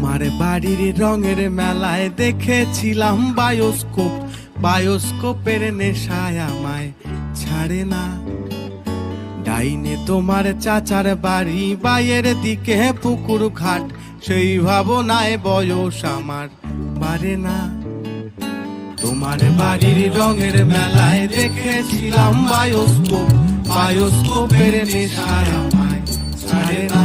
তোমার বাড়ির রঙের মেলায় দেখেছিলাম বায়োস্কোপ, বায়োস্কোপের নেশায় আমায় ছাড়ে না। ডাইনে তোমার চাচার বাড়ি, বাইয়ের দিকে পুকুর ঘাট, সেই ভাবনায় বয়স আমার বাড়ে না। তোমার বাড়ির রঙের মেলায় দেখেছিলাম বায়োস্কোপ, বায়োস্কোপের নেশায় আমায় ছাড়ে না।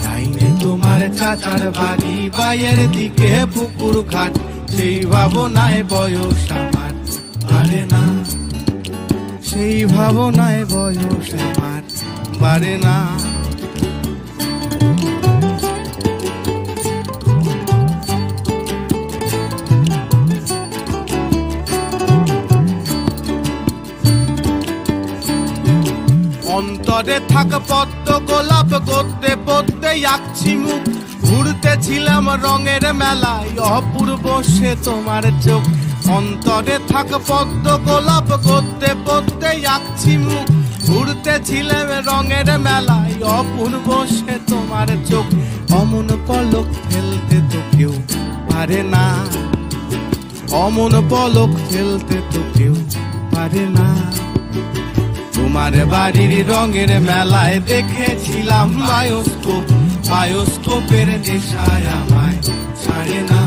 ডাইনে তোমার চাচার বাড়ি, বাইয়ের দিকে পুকুর ঘাট, সেই ভাবনায় বয়স আমার বাড়ে না। সেই ভাবনায় বয়স আমার বাড়ে না। অন্তরে থাক পদ্ম গোলাপ, গদ্যে পদ্মে আঁকছি মুখ, ঘুরতেছিলাম রঙের মেলায় অপূর্ব সে তোমার চোখ। অন্তরে থাক পদ্ম গোলাপ, গদ্যে পদ্মে আঁকছি মুখ, ঘুরতেছিলাম রঙের মেলায় অপূর্ব সে তোমার চোখ। অমন পলক ফেলতে তো কেউ পারে না, অমন পলক ফেলতে তো কেউ পারে না। তোমার বাড়ির রঙের মেলায় দেখেছিলাম বায়োস্কোপ, বায়োস্কোপের নেশায় আমায় ছাড়ে না।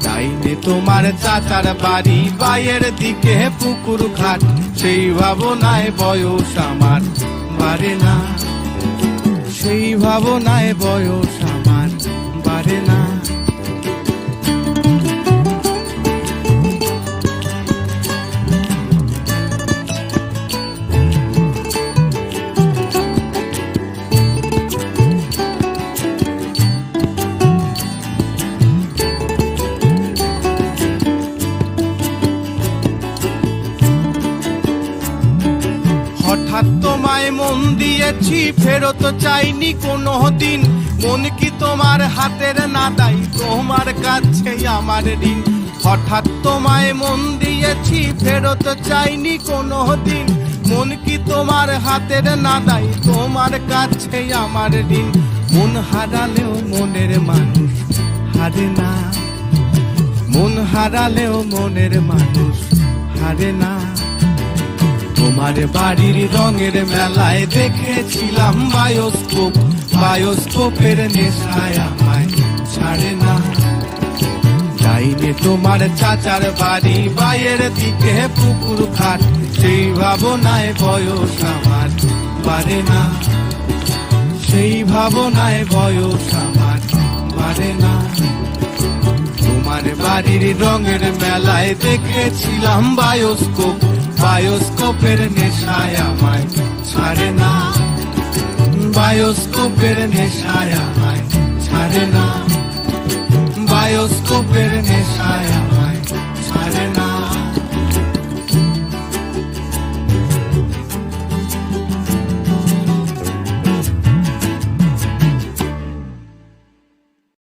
ডাইনে তোমার চাচার বাড়ি, বাইয়ের দিকে পুকুর ঘাট, সেই ভাবনায় বয়স আমার বাড়ে না। সেই ভাবনায় বয়স আমার বাড়ে না। হঠাৎ তোমায় মন দিয়েছি, ফেরত চাইনি কোনো দিন। মন কি তোমার হাতের নাদাই, তোমার কাছে আমার ঋণ। হঠাৎ তোমায় মন দিয়েছি, ফেরত চাইনি কোনো দিন। মন কি তোমার হাতের নাদাই, তোমার কাছে আমার ঋণ। মন হারালেও মনের মানুষ হারে না, মন হারালেও মনের মানুষ হারে না। তোমার বাড়ির রঙের মেলায় দেখেছিলাম বায়োস্কোপ, বায়োস্কোপের নেশায় আমায় ছাড়ে না। ডাইনে তোমার চাচার বাড়ি, বাইয়ের দিকে পুকুর ঘাট, সেই ভাবনায় বয়স আমার বাড়ে না। সেই ভাবনায় বয়স আমার বাড়ে না। তোমার বাড়ির রঙের মেলায় দেখেছিলাম বায়োস্কোপ, বায়োস্কোপের নেশায় আমায় ছাড়ে না। বায়োস্কোপের নেশায় আমায় ছাড়ে না। বায়োস্কোপের নেশায় আমায় ছাড়ে না।